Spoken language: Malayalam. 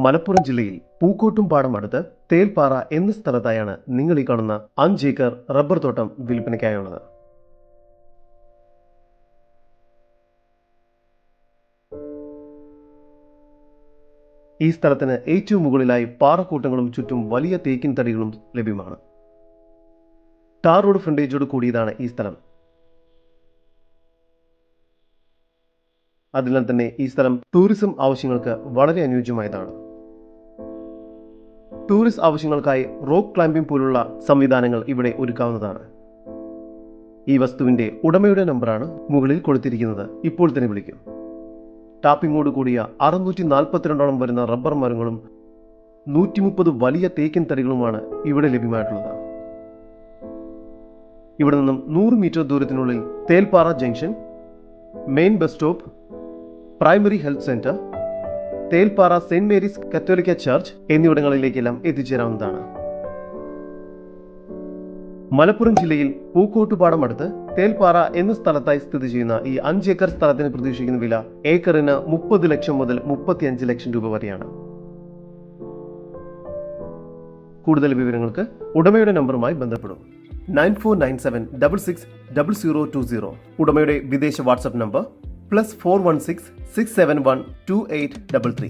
മലപ്പുറം ജില്ലയിൽ പൂക്കോട്ടുംപാടം അടുത്ത് തേൽപ്പാറ എന്ന സ്ഥലത്തായാണ് നിങ്ങൾ ഈ കാണുന്ന 5 ഏക്കർ റബ്ബർ തോട്ടം വിൽപ്പനയ്ക്കായുള്ളത്. ഈ സ്ഥലത്തിന് ഏറ്റവും മുകളിലായി പാറക്കൂട്ടങ്ങളും ചുറ്റും വലിയ തേക്കിൻ തടികളും ലഭ്യമാണ്. ടാർ റോഡ് ഫ്രണ്ടേജോട് കൂടിയതാണ് ഈ സ്ഥലം. അതിനാൽ തന്നെ ഈ സ്ഥലം ടൂറിസം ആവശ്യങ്ങൾക്ക് വളരെ അനുയോജ്യമായതാണ്. ടൂറിസ്റ്റ് ആവശ്യങ്ങൾക്കായി റോക്ക് ക്ലൈംബിംഗ് പോലുള്ള സംവിധാനങ്ങൾ ഇവിടെ ഒരുക്കാവുന്നതാണ്. ഈ വസ്തുവിന്റെ ഉടമയുടെ നമ്പറാണ് മുകളിൽ കൊടുത്തിരിക്കുന്നത്. ഇപ്പോൾ തന്നെ വിളിക്കും. ടാപ്പിങ്ങോട് കൂടിയ 642 വരുന്ന റബ്ബർ മരങ്ങളും 130 വലിയ തേക്കിൻ തടികളുമാണ് ഇവിടെ ലഭ്യമായിട്ടുള്ളത്. ഇവിടെ നിന്നും 100 മീറ്റർ ദൂരത്തിനുള്ളിൽ Thelpara junction, main bus stop, primary health centre, Thelpara സെന്റ് മേരീസ് കത്തോലിക്ക ചർച്ച് എന്നിവിടങ്ങളിലേക്കെല്ലാം എത്തിച്ചേരാവുന്നതാണ്. മലപ്പുറം ജില്ലയിൽ പൂക്കോട്ടുപാടം അടുത്ത് തേൽപ്പാറ എന്ന സ്ഥലത്തായി സ്ഥിതി ചെയ്യുന്ന ഈ 5 ഏക്കർ സ്ഥലത്തിന് പ്രതീക്ഷിക്കുന്ന വില ഏക്കറിന് 30 ലക്ഷം മുതൽ 35 ലക്ഷം രൂപ വരെയാണ്. കൂടുതൽ വിവരങ്ങൾക്ക് ഉടമയുടെ നമ്പറുമായി ബന്ധപ്പെടും. 9497660020. ഉടമയുടെ വിദേശ വാട്സ്ആപ്പ് നമ്പർ +416 671 2833.